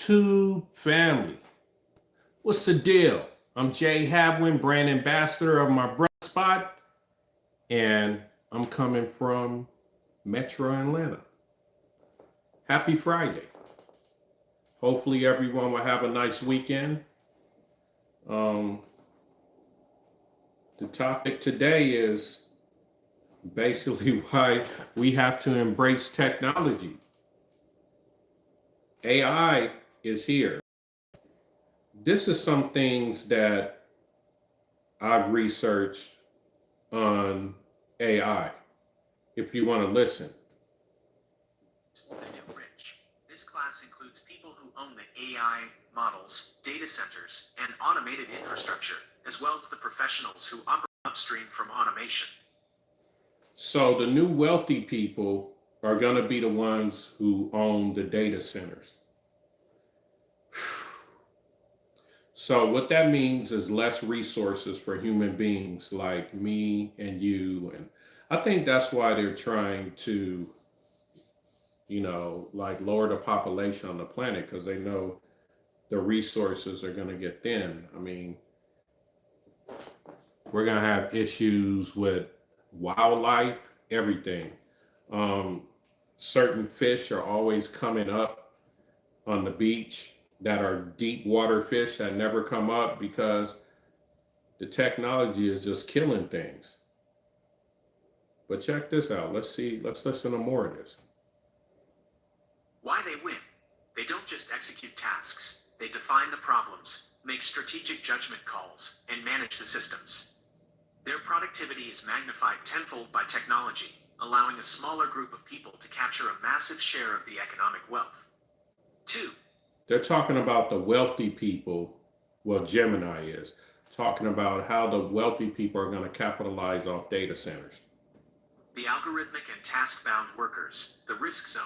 YouTube family. What's the deal? I'm Jay Habwin, brand ambassador of my brother spot, and I'm coming from Metro Atlanta. Happy Friday. Hopefully everyone will have a nice weekend. Um, the topic today is basically why we have to embrace technology. AI is here. This is some things that I've researched on AI, if you want to listen. The new rich. This class includes people who own the AI models, data centers, and automated infrastructure, as well as the professionals who operate upstream from automation. So the new wealthy people are going to be the ones who own the data centers. So what that means is less resources for human beings like me and you. And I think that's why they're trying to, like lower the population on the planet because they know the resources are going to get thin. I mean, we're going to have issues with wildlife, everything. Um, Certain fish are always coming up on the beach that are deep water fish that never come up because the technology is just killing things. But check this out. Let's listen to more of this. Why they win. They don't just execute tasks, they define the problems, make strategic judgment calls, and manage the systems. Their productivity is magnified tenfold by technology, allowing a smaller group of people to capture a massive share of the economic wealth. 2. They're talking about the wealthy people. Well, Gemini is talking about how the wealthy people are going to capitalize off data centers. The algorithmic and task-bound workers, the risk zone.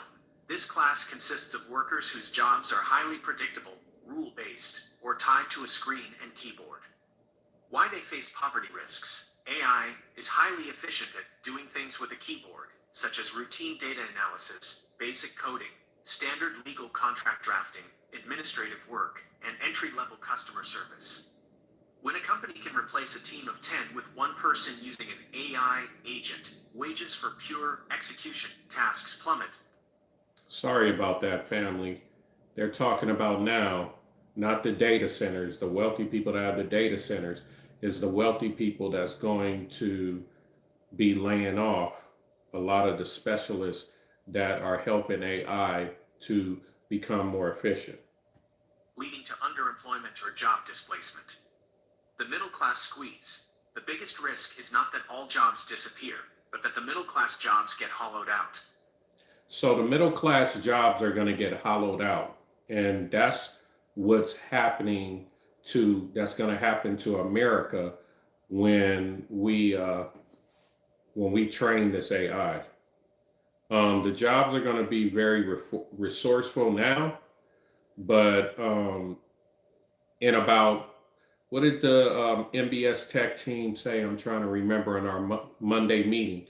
This class consists of workers whose jobs are highly predictable, rule-based, or tied to a screen and keyboard. Why they face poverty risks. AI is highly efficient at doing things with a keyboard, such as routine data analysis, basic coding, standard legal contract drafting, administrative work, and entry-level customer service. When a company can replace a team of 10 with one person using an AI agent, wages for pure execution tasks plummet. Sorry about that, family. They're talking about now, not the data centers. The wealthy people that have the data centers is the wealthy people that's going to be laying off a lot of the specialists that are helping AI to become more efficient. Leading to underemployment or job displacement. The middle class squeeze. The biggest risk is not that all jobs disappear, but that the middle class jobs get hollowed out. So the middle class jobs are going to get hollowed out. And that's what's happening that's going to happen to America when we train this AI. The jobs are going to be very resourceful now, but in about, what did the MBS tech team say? I'm trying to remember in our Monday meeting.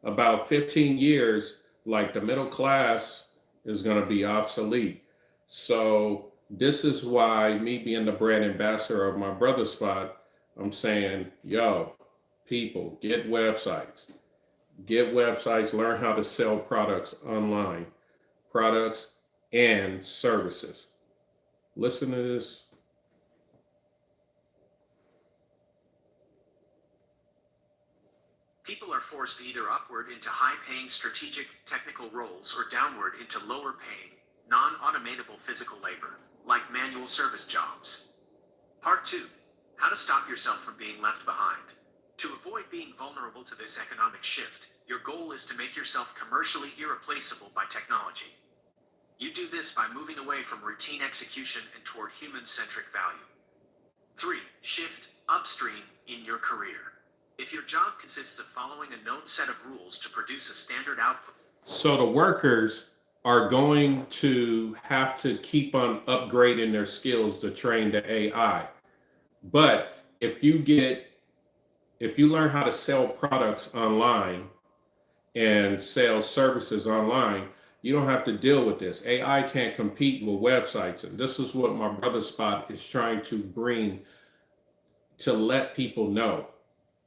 About 15 years, like the middle class is going to be obsolete. So this is why me being the brand ambassador of my brother spot, I'm saying, yo, people, get websites. Get websites, learn how to sell products online, products and services. Listen to this. People are forced either upward into high-paying strategic technical roles or downward into lower-paying, non-automatable physical labor, like manual service jobs. Part 2. How to stop yourself from being left behind. To avoid being vulnerable to this economic shift, your goal is to make yourself commercially irreplaceable by technology. You do this by moving away from routine execution and toward human-centric value. 3. Shift upstream in your career. If your job consists of following a known set of rules to produce a standard output. So the workers are going to have to keep on upgrading their skills to train the AI. But if you learn how to sell products online and sell services online, you don't have to deal with this. AI can't compete with websites. And this is what my brother Spot is trying to bring to let people know.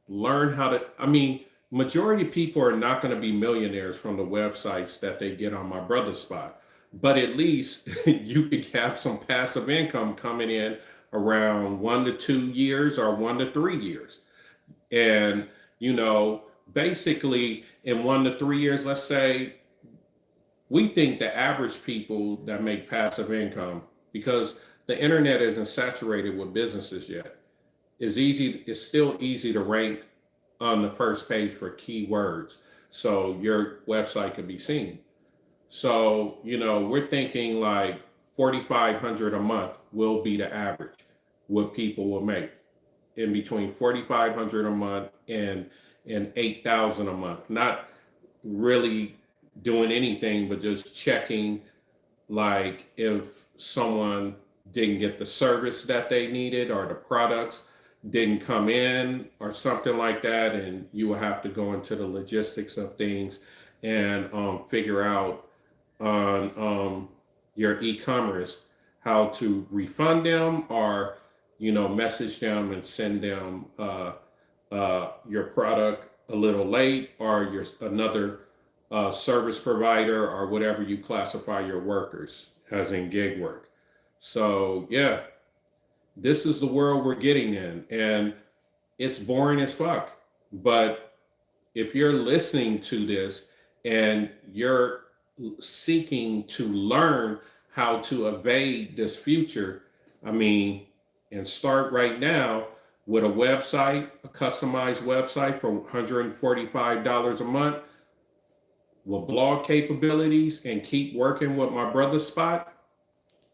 Learn how to, I mean, majority of people are not going to be millionaires from the websites that they get on my brother Spot. But at least you could have some passive income coming in around 1 to 2 years or 1 to 3 years. And, basically in 1 to 3 years, let's say, we think the average people that make passive income, because the internet isn't saturated with businesses yet, it's still easy to rank on the first page for keywords. So your website can be seen. So, we're thinking like 4,500 a month will be the average what people will make, in between 4,500 a month and 8,000 a month. Not really doing anything but just checking, like if someone didn't get the service that they needed or the products didn't come in or something like that, and you will have to go into the logistics of things and figure out on your e-commerce how to refund them, or message them and send them your product a little late, or your another service provider, or whatever you classify your workers as in gig work. So yeah, this is the world we're getting in, and it's boring as fuck. But if you're listening to this and you're seeking to learn how to evade this future, I mean, and start right now with a website, a customized website for $145 a month with blog capabilities, and keep working with my brother Spot,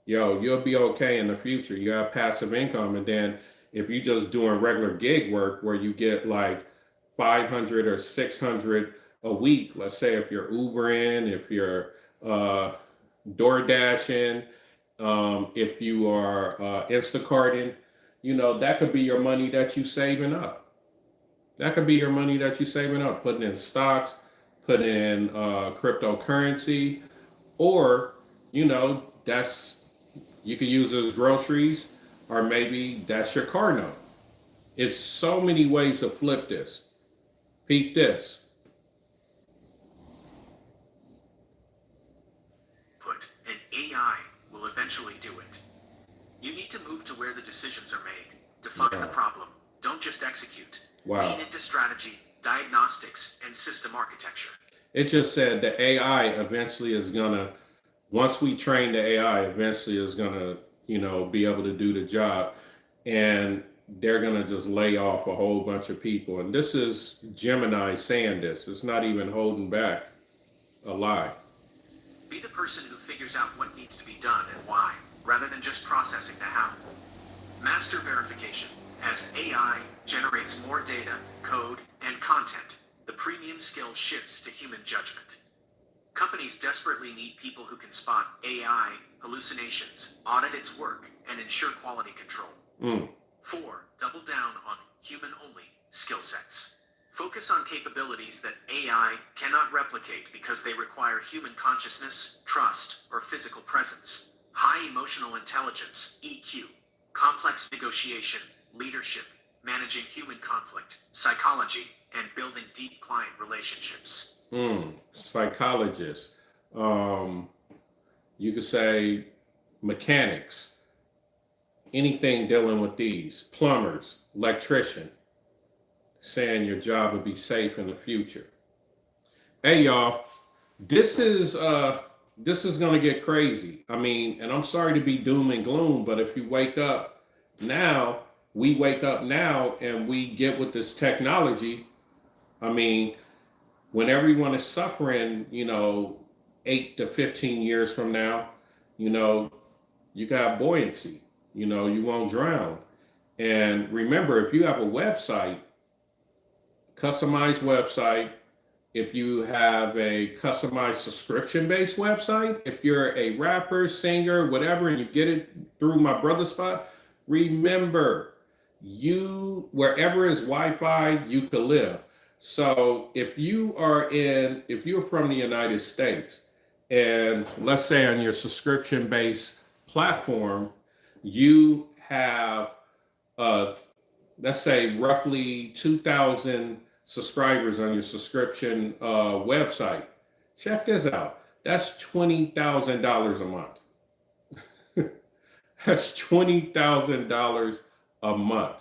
you'll be okay in the future. You have passive income. And then if you're just doing regular gig work where you get like 500 or 600 a week, let's say if you're Ubering, if you're DoorDashing, if you are Instacarting, that could be your money that you saving up. That could be your money that you're saving up, putting in stocks, putting in cryptocurrency, or, that's, you could use as groceries, or maybe that's your car note. It's so many ways to flip this. Peep this. Put, and AI will eventually do it. You need to move to where the decisions are made. Define the Wow. problem. Don't just execute. Wow. Lean into strategy, diagnostics, and system architecture. It just said the AI eventually is gonna, once we train the AI, eventually is gonna, be able to do the job, and they're gonna just lay off a whole bunch of people. And this is Gemini saying this. It's not even holding back a lie. Be the person who figures out what needs to be done and why, rather than just processing the how. Master verification. As AI generates more data, code, and content, the premium skill shifts to human judgment. Companies desperately need people who can spot AI hallucinations, audit its work, and ensure quality control. Mm. 4. Double down on human-only skill sets. Focus on capabilities that AI cannot replicate because they require human consciousness, trust, or physical presence. High emotional intelligence, EQ, complex negotiation, leadership, managing human conflict, psychology, and building deep client relationships. Psychologists. You could say mechanics. Anything dealing with these. Plumbers, electrician. Saying your job would be safe in the future. Hey y'all, this is gonna get crazy. I mean, and I'm sorry to be doom and gloom, but if you wake up now, we wake up now and we get with this technology. I mean, when everyone is suffering, 8 to 15 years from now, you got buoyancy, you won't drown. And remember, if you have a website, customized website, if you have a customized subscription-based website, if you're a rapper, singer, whatever, and you get it through my brother Spot, remember, wherever is Wi-Fi, you could live. So if you're from the United States And let's say on your subscription based platform, you have, uh, let's say, roughly 2,000 subscribers on your subscription website. Check this out. That's $20,000 a month. That's $20,000 a month.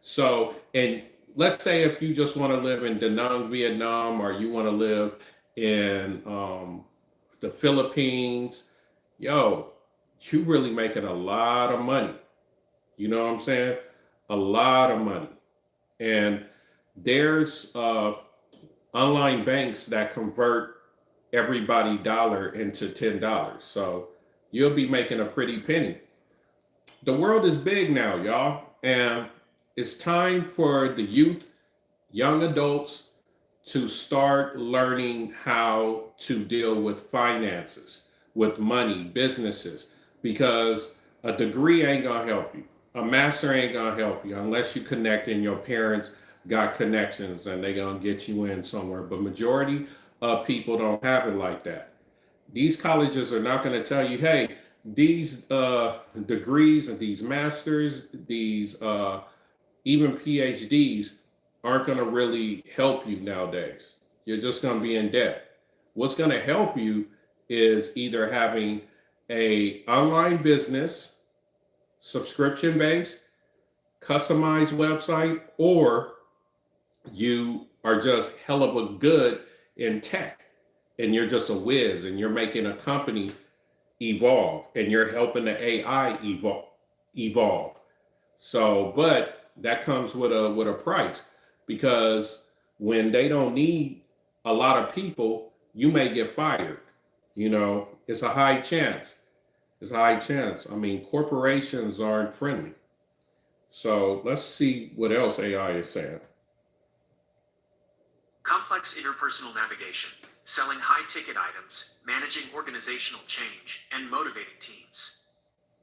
So, and let's say if you just want to live in Da Nang, Vietnam, or you want to live in the Philippines, yo, you really making a lot of money. You know what I'm saying? A lot of money. And there's online banks that convert everybody dollar into $10. So you'll be making a pretty penny. The world is big now, y'all. And it's time for the youth, young adults, to start learning how to deal with finances, with money, businesses, because a degree ain't gonna help you. A master ain't gonna help you unless you connect and your parents got connections and they gonna get you in somewhere. But majority of people don't have it like that. These colleges are not gonna tell you, hey, these degrees and these masters, these even PhDs aren't going to really help you nowadays. You're just going to be in debt. What's going to help you is either having a online business, subscription based, customized website, or you are just hell of a good in tech and you're just a whiz and you're making a company evolve and you're helping the AI evolve. So, but that comes with a price, because when they don't need a lot of people, you may get fired. You know, it's a high chance. It's a high chance. I mean, corporations aren't friendly. So let's see what else AI is saying. Complex interpersonal navigation, selling high-ticket items, managing organizational change, and motivating teams.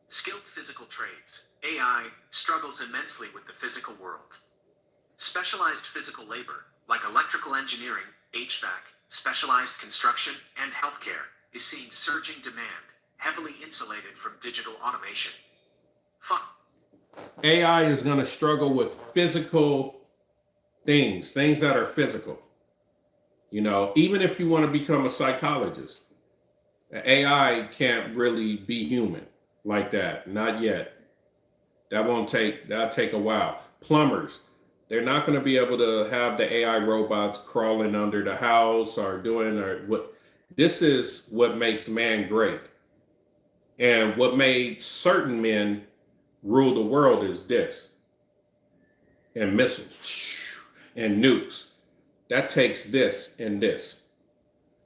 Skilled physical trades, AI, struggles immensely with the physical world. Specialized physical labor, like electrical engineering, HVAC, specialized construction, and healthcare, is seeing surging demand, heavily insulated from digital automation. AI is going to struggle with physical things that are physical. You know, even if you want to become a psychologist, AI can't really be human like that. Not yet. That'll take a while. Plumbers, they're not going to be able to have the AI robots crawling under the house or doing or what. This is what makes man great. And what made certain men rule the world is this. And missiles and nukes. That takes this and this.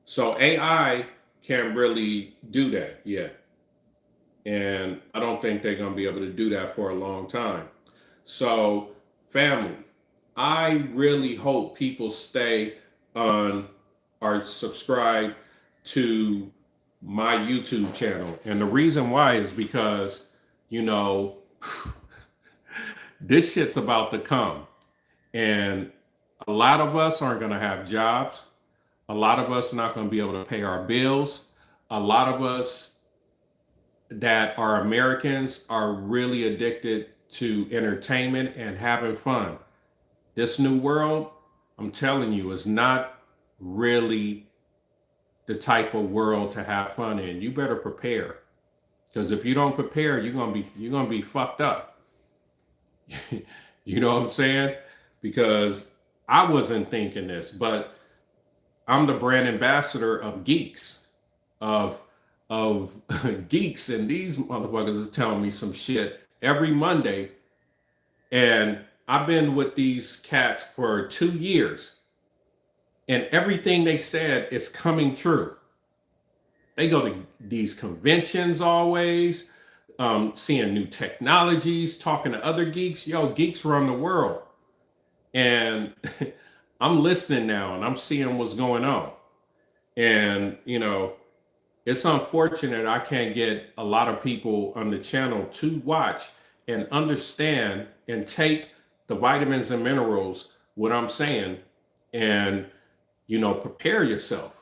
So AI can't really do that yet. And I don't think they're going to be able to do that for a long time. So, family, I really hope people stay on or subscribe to my YouTube channel. And the reason why is because, you know, this shit's about to come. And a lot of us aren't going to have jobs. A lot of us are not going to be able to pay our bills. A lot of us that are Americans are really addicted to entertainment and having fun. This new world, I'm telling you, is not really the type of world to have fun in. You better prepare, because if you don't prepare, you're gonna be fucked up. You know what I'm saying? Because I wasn't thinking this, but I'm the brand ambassador of geeks, of geeks, and these motherfuckers is telling me some shit every Monday, and I've been with these cats for 2 years, and everything they said is coming true. They go to these conventions always, seeing new technologies, talking to other geeks. Yo, geeks run the world. And I'm listening now and I'm seeing what's going on. And, you know, it's unfortunate I can't get a lot of people on the channel to watch and understand and take the vitamins and minerals, what I'm saying, and, you know, prepare yourself.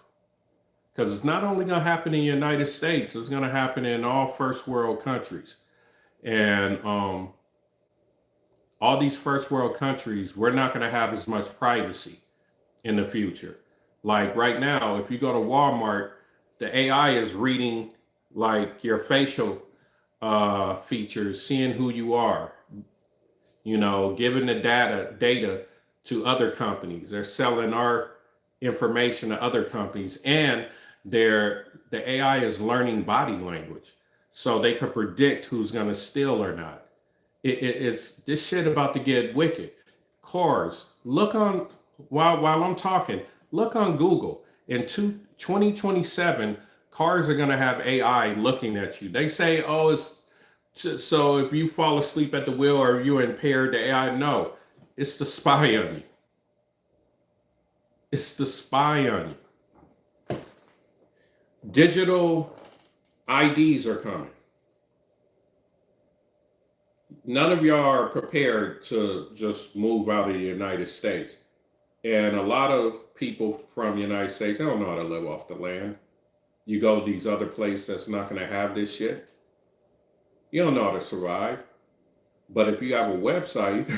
because it's not only going to happen in the United States, it's going to happen in all first world countries. And all these first world countries, we're not going to have as much privacy in the future. Like right now, if you go to Walmart, the AI is reading like your facial features, seeing who you are, giving the data to other companies. They're selling our information to other companies, and the AI is learning body language, so they could predict who's going to steal or not. It's this shit about to get wicked. Cars. Look on while I'm talking. Look on Google. In 2027, cars are gonna have AI looking at you. They say, "Oh, so if you fall asleep at the wheel or you're impaired, the AI." No, it's to spy on you. It's to spy on you. Digital IDs are coming. None of y'all are prepared to just move out of the United States. And a lot of people from the United States, they don't know how to live off the land. You go to these other places that's not going to have this shit. You don't know how to survive. But if you have a website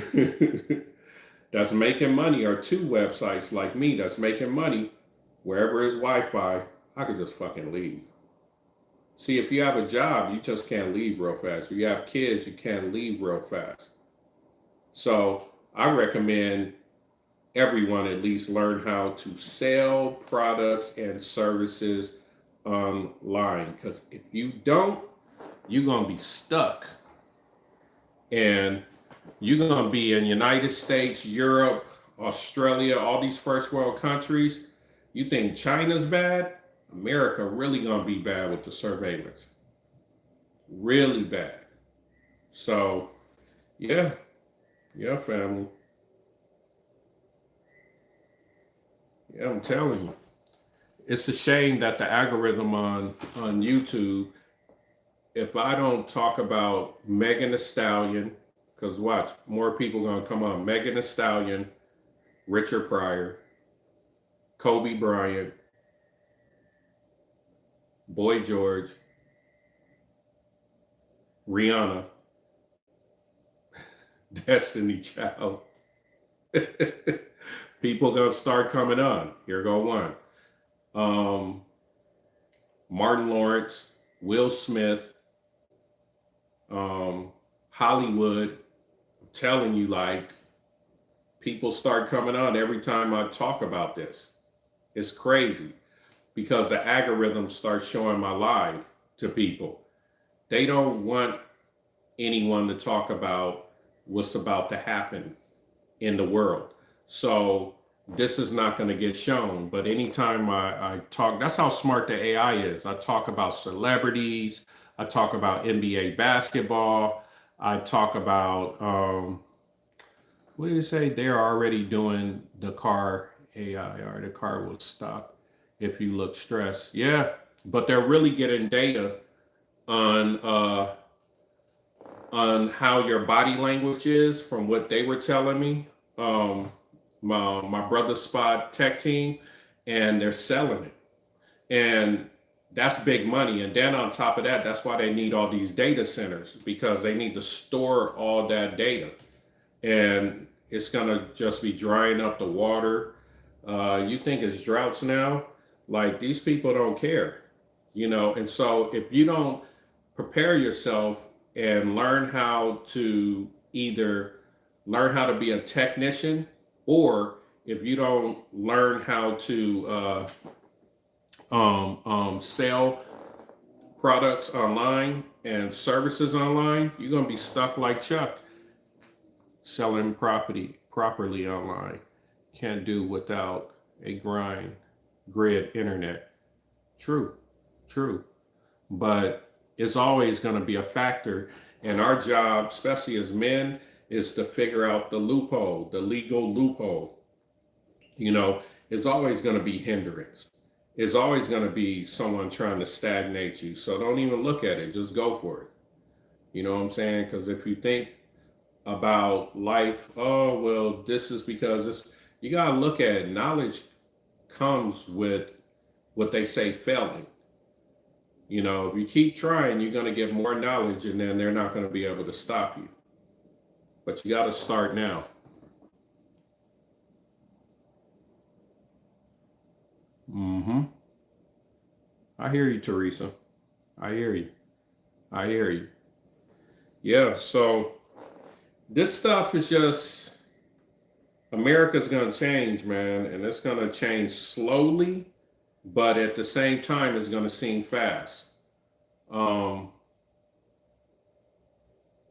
that's making money, or two websites like me that's making money, wherever is Wi-Fi, I could just fucking leave. See, if you have a job, you just can't leave real fast. If you have kids, you can't leave real fast. So I recommend everyone at least learn how to sell products and services online. Because if you don't, you're going to be stuck. And you're going to be in United States, Europe, Australia, all these first world countries. You think China's bad? America really gonna be bad with the surveillance. Really bad. So, yeah, family. Yeah, I'm telling you. It's a shame that the algorithm on YouTube, if I don't talk about Megan Thee Stallion, because watch, more people gonna come on. Megan Thee Stallion, Richard Pryor, Kobe Bryant, Boy George, Rihanna, Destiny Child. People gonna start coming on. Here go one. Martin Lawrence, Will Smith, Hollywood. I'm telling you, like, people start coming on every time I talk about this. It's crazy. Because the algorithm starts showing my life to people. They don't want anyone to talk about what's about to happen in the world. So this is not going to get shown. But anytime I talk, that's how smart the AI is. I talk about celebrities. I talk about NBA basketball. I talk about, what do you say? They're already doing the car AI, or the car will stop if you look stressed. Yeah, but they're really getting data on how your body language is from what they were telling me. My brother Spot Tech Team, and they're selling it, and that's big money. And then on top of that, that's why they need all these data centers, because they need to store all that data, and it's gonna just be drying up the water. You think it's droughts now? Like, these people don't care, And so if you don't prepare yourself and learn how to be a technician, or if you don't learn how to sell products online and services online, you're gonna be stuck like Chuck, selling property properly online. Can't do without a grid internet. True. But it's always going to be a factor. And our job, especially as men, is to figure out the loophole, the legal loophole. It's always going to be hindrance. It's always going to be someone trying to stagnate you. So don't even look at it. Just go for it. You know what I'm saying? Because if you think about life, oh, well, this is because this, you got to look at it. Knowledge comes with what they say, failing. You know, if you keep trying, you're going to get more knowledge, and then they're not going to be able to stop you. But you got to start now. Mm-hmm. I hear you, Teresa. I hear you. I hear you. Yeah, so this stuff is just, America's going to change, man, and it's going to change slowly, but at the same time, it's going to seem fast. Um,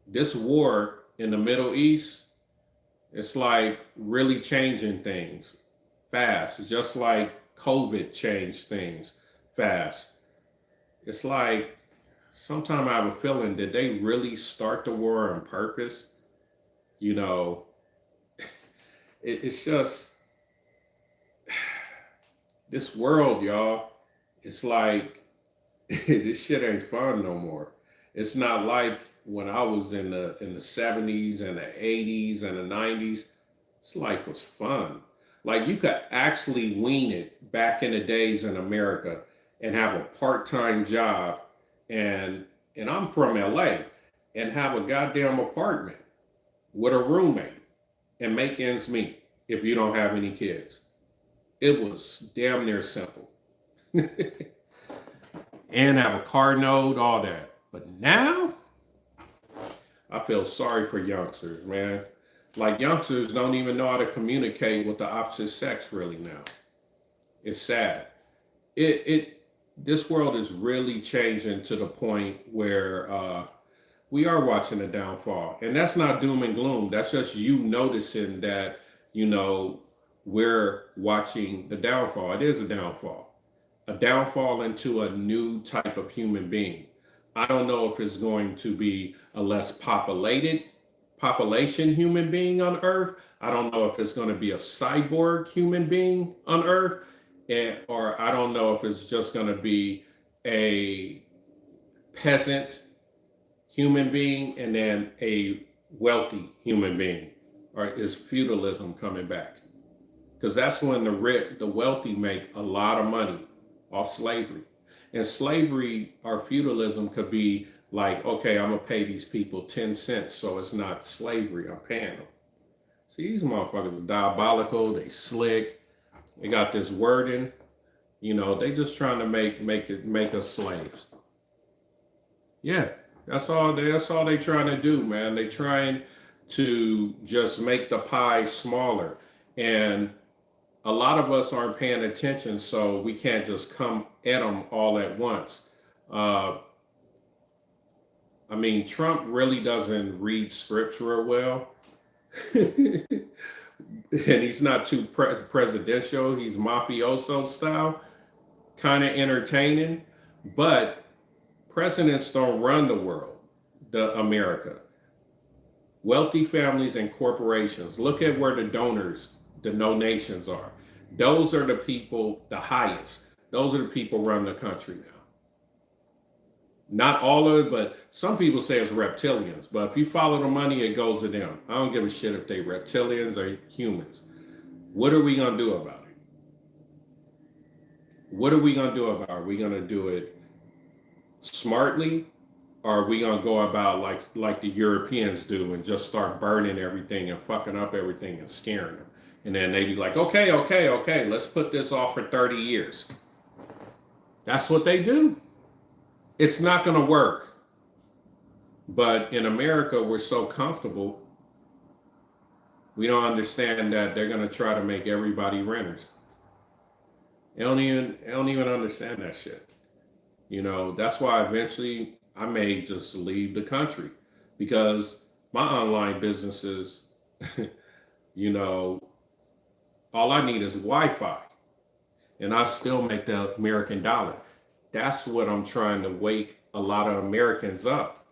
this war in the Middle East, it's like really changing things fast, just like COVID changed things fast. It's like sometimes I have a feeling, did they really start the war on purpose? You know, it's just this world, y'all. It's like this shit ain't fun no more. It's not like when I was in the 70s and the 80s and the 90s. This life was fun. Like you could actually wean it back in the days in America and have a part-time job and I'm from LA and have a goddamn apartment with a roommate and make ends meet if you don't have any kids. It was damn near simple. And have a car note, all that. But now, I feel sorry for youngsters, man. Like youngsters don't even know how to communicate with the opposite sex really now. It's sad. This world is really changing to the point where we are watching a downfall. And that's not doom and gloom. That's just you noticing that, you know, we're watching the downfall. It is a downfall into a new type of human being. I don't know if it's going to be a less population human being on Earth. I don't know if it's going to be a cyborg human being on Earth, or I don't know if it's just going to be a peasant human being and then a wealthy human being, or is feudalism coming back? Because that's when the wealthy make a lot of money off slavery. And slavery or feudalism could be like, okay, I'm gonna pay these people 10 cents, so it's not slavery, I'm paying them. See, these motherfuckers are diabolical, they slick, they got this wording, you know, they just trying to make us slaves. Yeah, that's all they trying to do, man. They trying to just make the pie smaller. And a lot of us aren't paying attention, so we can't just come at them all at once. I mean, Trump really doesn't read scripture well. And he's not too presidential. He's mafioso style, kind of entertaining. But presidents don't run the world, America. Wealthy families and corporations. Look at where the donors, the donations are. Those are the people, the highest. Those are the people run the country now. Not all of it, but some people say it's reptilians. But if you follow the money, it goes to them. I don't give a shit if they reptilians or humans. What are we going to do about it? What are we going to do about it? Are we going to do it smartly? Or are we going to go about like the Europeans do and just start burning everything and fucking up everything and scaring them? And then they be like, okay, let's put this off for 30 years. That's what they do. It's not going to work. But in America, we're so comfortable, we don't understand that they're going to try to make everybody renters. They don't even understand that shit. You know, that's why eventually I may just leave the country, because my online businesses, you know, all I need is Wi-Fi and I still make the American dollar. That's what I'm trying to wake a lot of Americans up.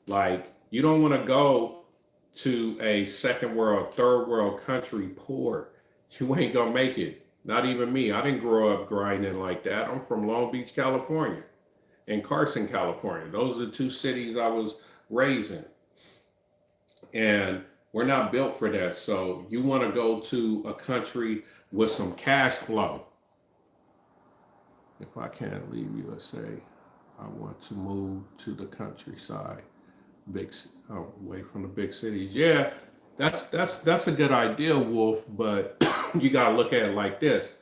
Like, you don't want to go to a second world, third world country poor. You ain't gonna make it. Not even me. I didn't grow up grinding like that. I'm from Long Beach, California, and Carson, California. Those are the two cities I was raised in. And we're not built for that. So you want to go to a country with some cash flow. If I can't leave USA, I want to move to the countryside, away from the big cities. Yeah, that's a good idea, Wolf. But you gotta look at it like this: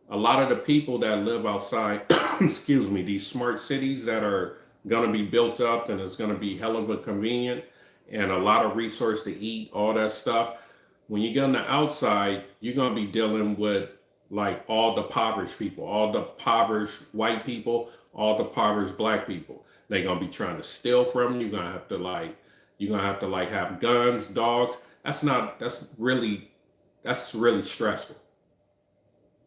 a lot of the people that live outside, excuse me, these smart cities that are gonna be built up and it's gonna be hell of a convenient and a lot of resource to eat, all that stuff. When you get on the outside, you're gonna be dealing with like all the impoverished people, all the impoverished white people, all the impoverished black people. They're gonna be trying to steal from you. You're gonna have to like have guns, dogs. That's really stressful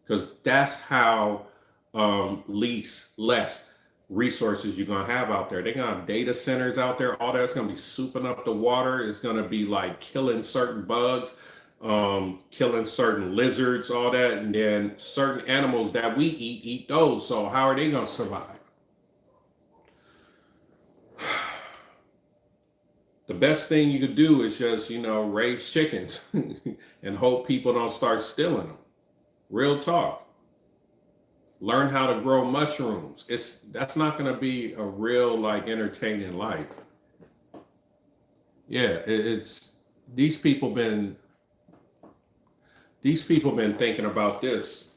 because that's how less resources you're gonna have out there. They're gonna have data centers out there. All that's gonna be souping up the water. It's gonna be like killing certain bugs, killing certain lizards, all that, and then certain animals that we eat those. So how are they gonna survive? The best thing you could do is just raise chickens and hope people don't start stealing them. Real talk. Learn how to grow mushrooms. That's not going to be a real like entertaining life. Yeah, it's these people been thinking about this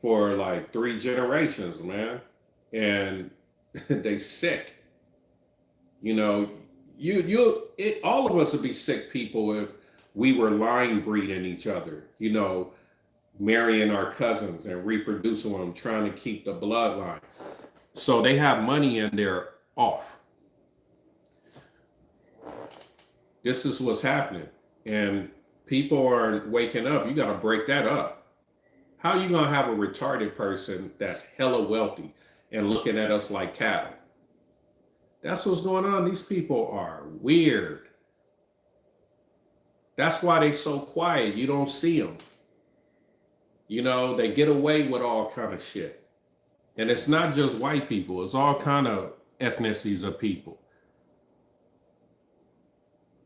for like 3 generations, man, and they sick. You know, all of us would be sick people if we were line breeding each other. Marrying our cousins and reproducing them, trying to keep the bloodline. So they have money and they're off. This is what's happening. And people aren't waking up. You got to break that up. How are you going to have a retarded person that's hella wealthy and looking at us like cattle? That's what's going on. These people are weird. That's why they so quiet. You don't see them. They get away with all kind of shit. And it's not just white people. It's all kind of ethnicities of people.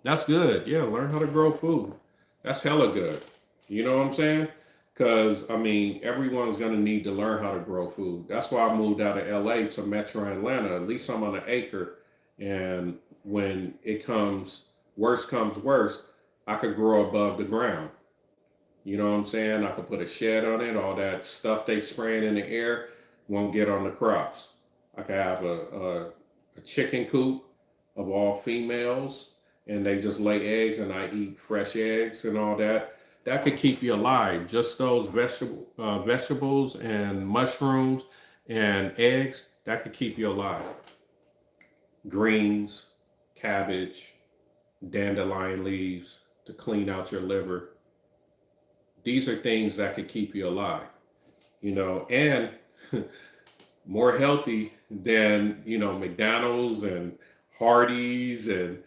That's good. Yeah, learn how to grow food. That's hella good. You know what I'm saying? Because, everyone's going to need to learn how to grow food. That's why I moved out of LA to Metro Atlanta. At least I'm on an acre. And when worse comes worse, I could grow above the ground. You know what I'm saying? I could put a shed on it. All that stuff they spraying in the air won't get on the crops. I could have a chicken coop of all females, and they just lay eggs, and I eat fresh eggs and all that. That could keep you alive. Just those vegetables and mushrooms and eggs, that could keep you alive. Greens, cabbage, dandelion leaves to clean out your liver. These are things that could keep you alive, and more healthy than, McDonald's and Hardee's, and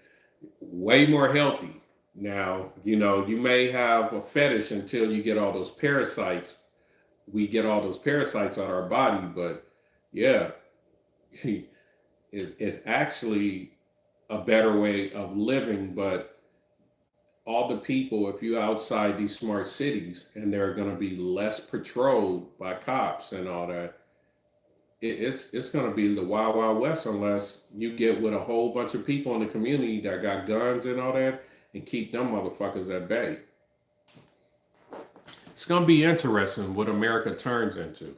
way more healthy. Now, you may have a fetish until you get all those parasites. We get all those parasites on our body, but yeah, it's actually a better way of living, but all the people, if you're outside these smart cities and they're going to be less patrolled by cops and all that, it's going to be the wild, wild west unless you get with a whole bunch of people in the community that got guns and all that and keep them motherfuckers at bay. It's going to be interesting what America turns into.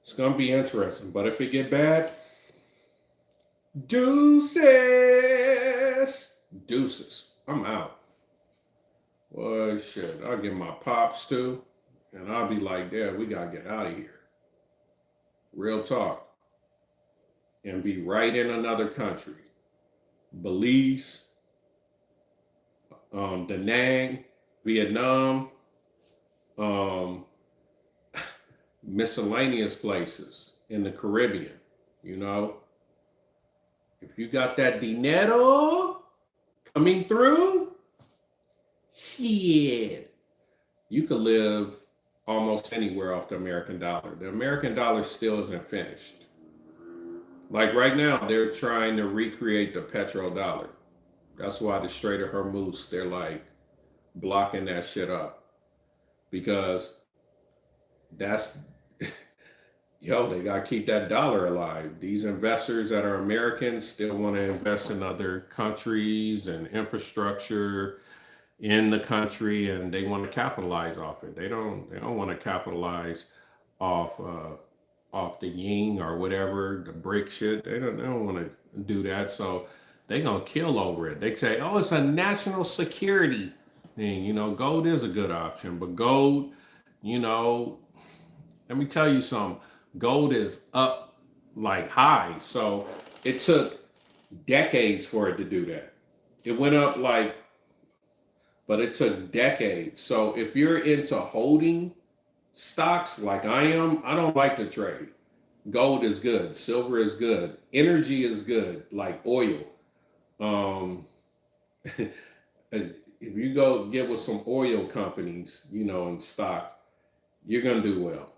It's going to be interesting, but if it get bad, deuces. I'm out. Well, shit. I'll get my pops too. And I'll be like, Dad, we got to get out of here. Real talk. And be right in another country. Belize, Da Nang, Vietnam, miscellaneous places in the Caribbean. If you got that dinero coming through, shit, you could live almost anywhere off the American dollar. The American dollar still isn't finished. Like right now, they're trying to recreate the petrodollar. That's why the Strait of Hormuz, they're like blocking that shit up. Because yo, they got to keep that dollar alive. These investors that are Americans still want to invest in other countries and infrastructure in the country, and they want to capitalize off it. They don't want to capitalize off off the ying or whatever, the brick shit. They don't want to do that. So they gonna kill over it. They say, oh, it's a national security thing. Gold is a good option, but gold, you know, let me tell you something. Gold is up like high. So it took decades for it to do that. It went up like, but it took decades. So if you're into holding stocks like I am, I don't like to trade. Gold is good, silver is good, energy is good, like oil. Um, if you go get with some oil companies, in stock, you're gonna do well.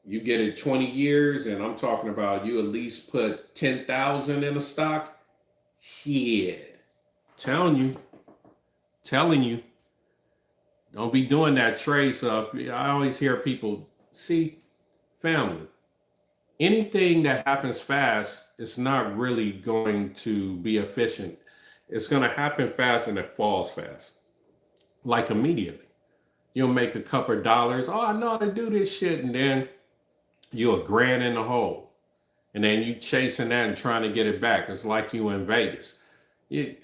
You get it 20 years, and I'm talking about you at least put 10,000 in a stock. Shit, telling you, telling you, don't be doing that trade stuff. I always hear people, see, family, anything that happens fast is not really going to be efficient. It's going to happen fast and it falls fast, like immediately. You'll make a couple of dollars. Oh, I know how to do this shit. And then you're a grand in the hole. And then you chasing that and trying to get it back. It's like you in Vegas. You,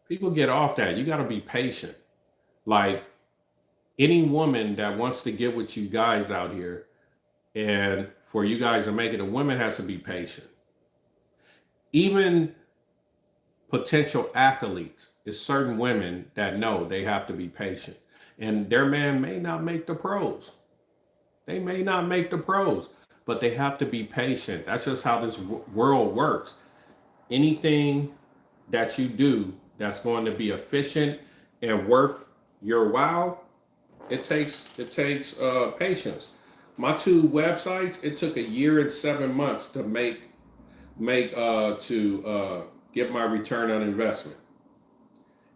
people get off that. You got to be patient. Like any woman that wants to get with you guys out here, and for you guys to make it, a woman has to be patient. Even potential athletes, is certain women that know they have to be patient. And their man may not make the pros. They may not make the pros, but they have to be patient. That's just how this world works. Anything that you do that's going to be efficient and worth your while, it takes patience. My two websites, it took a year and 7 months to get my return on investment,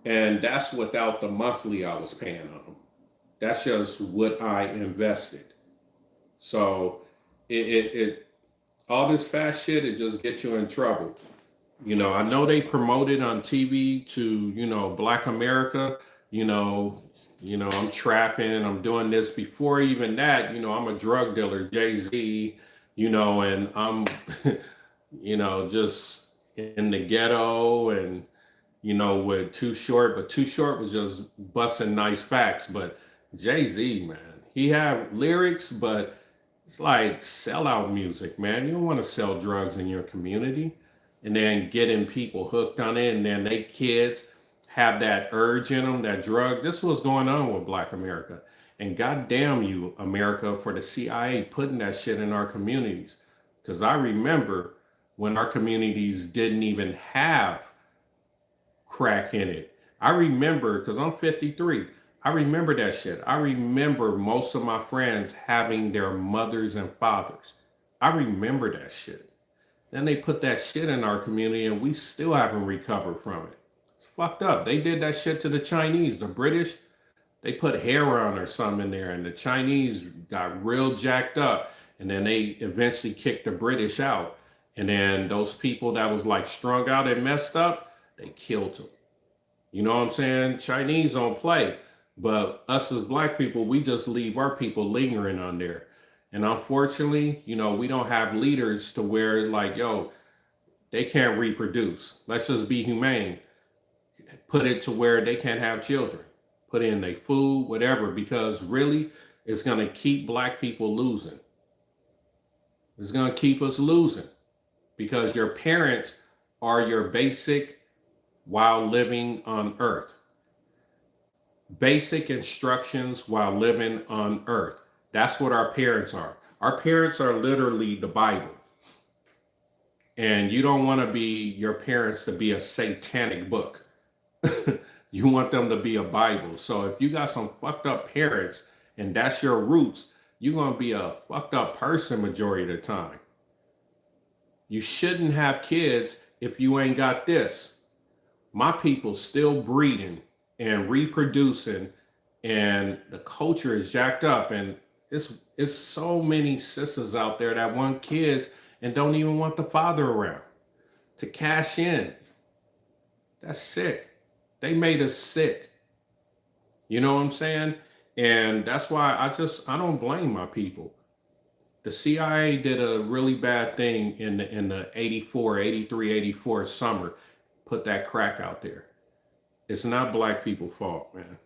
and that's without the monthly I was paying on them. That's just what I invested. So it all this fast shit, it just gets you in trouble. I know they promote it on TV to, Black America, you know, I'm trapping, I'm doing this. Before even that, I'm a drug dealer, Jay-Z, and I'm, just in the ghetto and, with Too Short, but Too Short was just busting nice facts. But Jay-Z, man, he had lyrics, but it's like sellout music, man. You don't want to sell drugs in your community and then getting people hooked on it, and then they kids have that urge in them, that drug. This was going on with Black America. And goddamn you, America, for the CIA putting that shit in our communities. Because I remember when our communities didn't even have crack in it. I remember, because I'm 53, I remember that shit. I remember most of my friends having their mothers and fathers. I remember that shit. Then they put that shit in our community and we still haven't recovered from it. It's fucked up. They did that shit to the Chinese. The British, they put heroin or something in there and the Chinese got real jacked up. And then they eventually kicked the British out. And then those people that was like strung out and messed up, they killed them. You know what I'm saying? Chinese don't play. But us as Black people, we just leave our people lingering on there. And unfortunately, we don't have leaders to where like, yo, they can't reproduce. Let's just be humane. Put it to where they can't have children. Put in their food, whatever, because really it's going to keep Black people losing. It's going to keep us losing because your parents are your basic while living on earth. Basic instructions while living on earth. That's what our parents are. Our parents are literally the Bible. And you don't want to be your parents to be a satanic book. You want them to be a Bible. So if you got some fucked up parents and that's your roots, you're going to be a fucked up person majority of the time. You shouldn't have kids if you ain't got this. My people still breeding and reproducing, and the culture is jacked up. And It's so many sisters out there that want kids and don't even want the father around to cash in. That's sick. They made us sick. You know what I'm saying? And that's why I don't blame my people. The CIA did a really bad thing in the 84, 83, 84 summer. Put that crack out there. It's not black people's fault, man.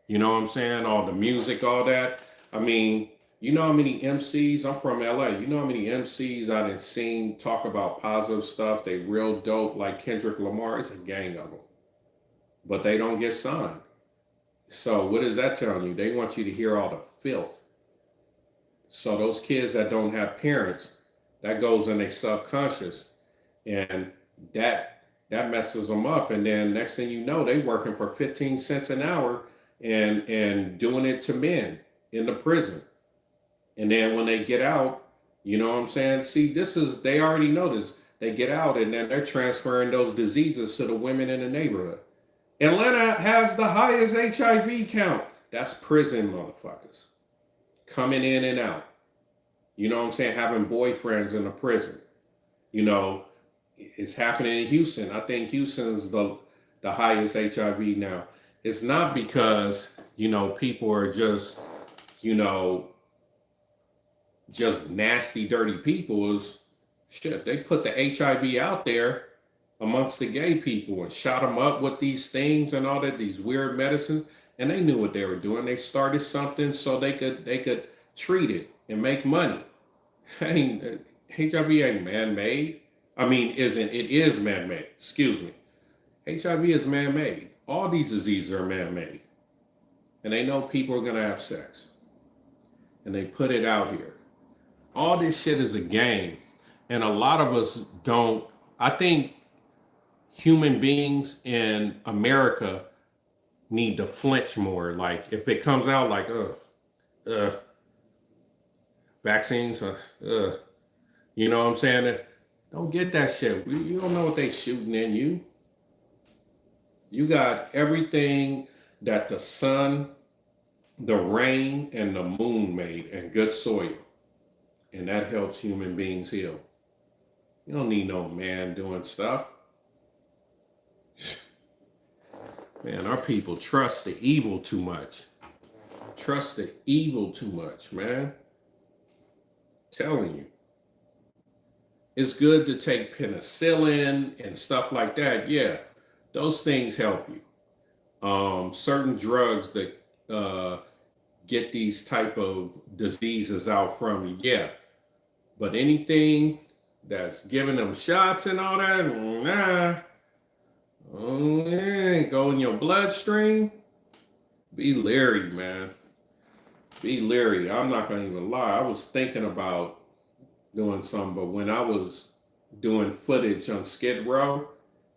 You know what I'm saying? All the music, all that. I mean, you know how many MCs, I'm from LA, you know how many MCs I done seen talk about positive stuff, they real dope, like Kendrick Lamar. It's a gang of them, but they don't get signed. So what is that telling you? They want you to hear all the filth. So those kids that don't have parents, that goes in their subconscious, and that messes them up. And then next thing you know, they working for 15 cents an hour and doing it to men in the prison. And then when they get out, you know what I'm saying? See, they already know this. They get out and then they're transferring those diseases to the women in the neighborhood. Atlanta has the highest HIV count. That's prison motherfuckers coming in and out. You know what I'm saying? Having boyfriends in the prison. You know, it's happening in Houston. I think Houston's the highest HIV now. It's not because, you know, people are just, you know, just nasty, dirty people. Is shit. They put the HIV out there amongst the gay people and shot them up with these things and all that, these weird medicines, and they knew what they were doing. They started something so they could treat it and make money. HIV ain't man-made. I mean, it is man-made. Excuse me. HIV is man-made. All these diseases are man-made. And they know people are gonna have sex. And they put it out here. All this shit is a game. And a lot of us don't. I think human beings in America need to flinch more. Like if it comes out like, vaccines, you know what I'm saying? Don't get that shit. You don't know what they shooting in you. You got everything that the sun, the rain, and the moon made, and good soil. And that helps human beings heal. You don't need no man doing stuff. Man, our people trust the evil too much. Trust the evil too much, man. Telling you. It's good to take penicillin and stuff like that. Yeah, those things help you. Certain drugs that get these type of diseases out from you. Yeah, but anything that's giving them shots and all that, nah. Oh, yeah, go in your bloodstream. Be leery, man. Be leery. I'm not gonna even lie. I was thinking about doing something, but when I was doing footage on Skid Row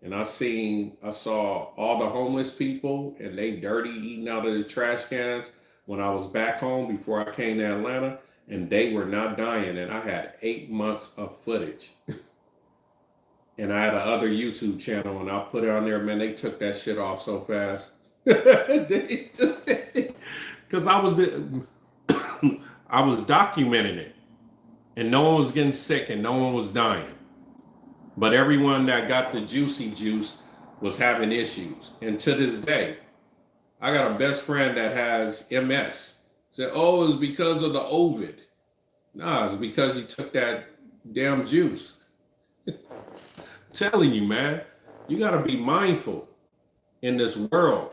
and I saw all the homeless people and they dirty eating out of the trash cans when I was back home before I came to Atlanta, and they were not dying, and I had 8 months of footage. And I had a other YouTube channel and I put it on there, man, they took that shit off so fast. They took it because I was documenting it. And no one was getting sick and no one was dying. But everyone that got the juicy juice was having issues. And to this day, I got a best friend that has MS. Said, oh, it's because of the Ovid. Nah, it's because he took that damn juice. Telling you, man, you got to be mindful in this world.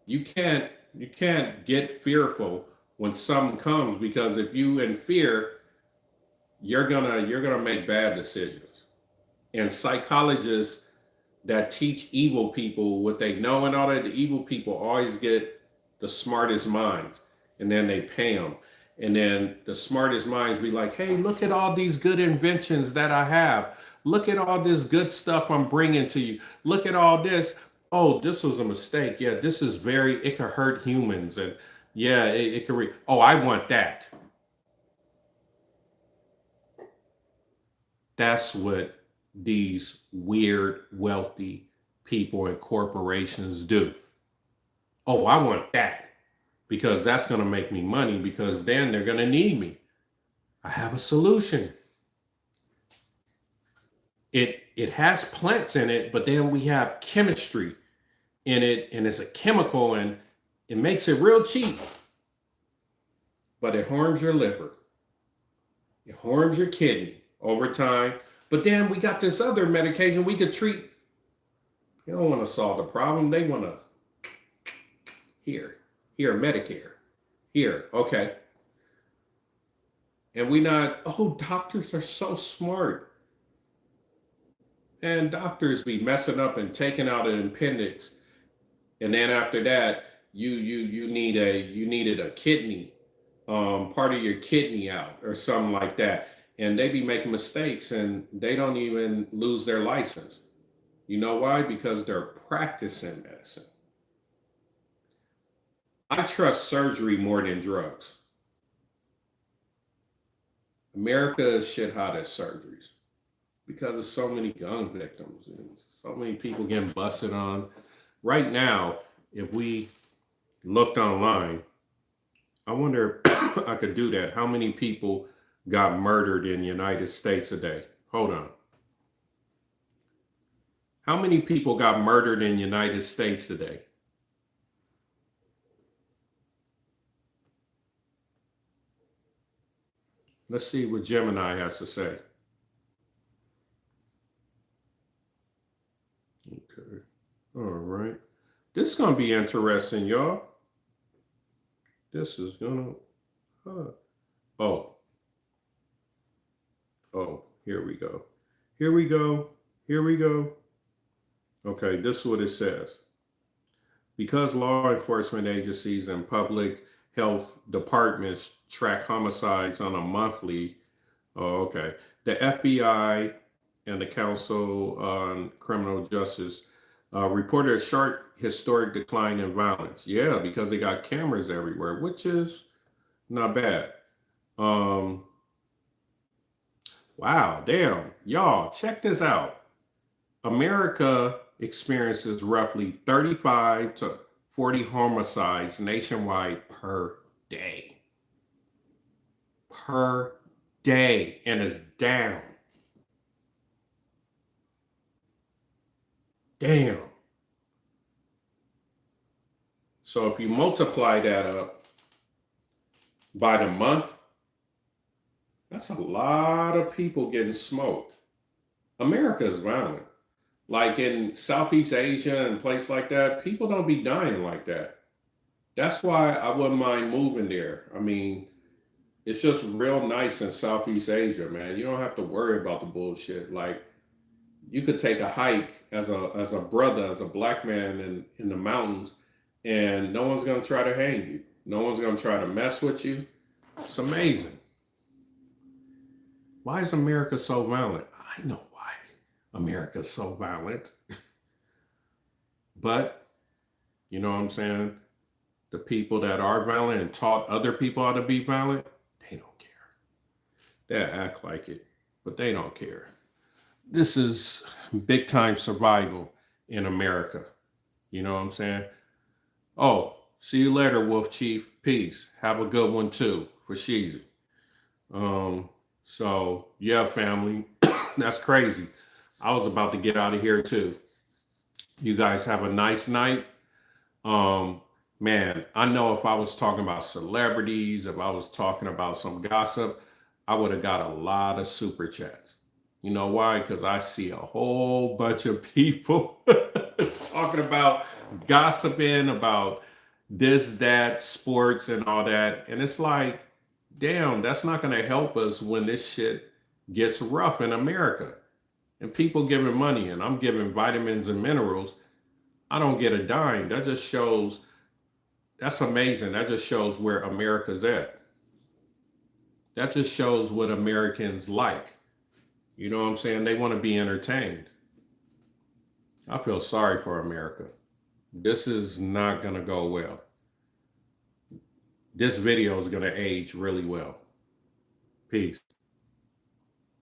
You can't get fearful when something comes, because if you in fear, you're gonna make bad decisions. And psychologists that teach evil people what they know and all that, the evil people always get the smartest minds, and then they pay them. And then the smartest minds be like, hey, look at all these good inventions that I have. Look at all this good stuff I'm bringing to you. Look at all this. Oh, this was a mistake. Yeah, this is it could hurt humans. And yeah, it could, oh, I want that. That's what these weird, wealthy people and corporations do. Oh, I want that. because that's going to make me money, because then they're going to need me. I have a solution. It has plants in it, but then we have chemistry in it, and it's a chemical, and it makes it real cheap, but it harms your liver. It harms your kidney over time. But then we got this other medication we could treat. They don't want to solve the problem. They want to, here, Medicare. Here, okay. And we not, oh, doctors are so smart. And doctors be messing up and taking out an appendix. And then after that, you needed a kidney, part of your kidney out or something like that. And they be making mistakes and they don't even lose their license. You know why? Because they're practicing medicine. I trust surgery more than drugs. America is shit hot at surgeries because of so many gun victims and so many people getting busted on. Right now, if we looked online, I wonder if I could do that. How many people got murdered in the United States a day? Hold on. How many people got murdered in the United States today? Let's see what Gemini has to say. Okay. All right. This is going to be interesting, y'all. This is going to... Oh, here we go. Here we go. Here we go. Okay, this is what it says. Because law enforcement agencies and public health departments track homicides on a monthly, the FBI and the Council on Criminal Justice reported a sharp historic decline in violence. Yeah, because they got cameras everywhere, which is not bad. Wow, damn. Y'all, check this out. America experiences roughly 35 to 40 homicides nationwide per day. Per day, and it's down. Damn. So if you multiply that up by the month, that's a lot of people getting smoked. America is violent. Like in Southeast Asia and places like that, people don't be dying like that. That's why I wouldn't mind moving there. I mean, it's just real nice in Southeast Asia, man. You don't have to worry about the bullshit. Like, you could take a hike as a brother, as a black man in the mountains, and no one's gonna try to hang you. No one's gonna try to mess with you. It's amazing. Why is America so violent? I know why America's so violent. But, you know what I'm saying? The people that are violent and taught other people how to be violent, they don't care. They act like it, but they don't care. This is big time survival in America. You know what I'm saying? Oh, see you later, Wolf Chief. Peace. Have a good one too for Sheezy. So yeah, family, that's crazy. I was about to get out of here too. You guys have a nice night. Man, I know if I was talking about celebrities, if I was talking about some gossip, I would have got a lot of super chats. You know why? Because I see a whole bunch of people talking about gossiping about this, that, sports, and all that. And it's like, damn, that's not going to help us when this shit gets rough in America. And people giving money, and I'm giving vitamins and minerals. I don't get a dime. That just shows, that's amazing. That just shows where America's at. That just shows what Americans like. You know what I'm saying? They want to be entertained. I feel sorry for America. This is not going to go well. This video is going to age really well. Peace.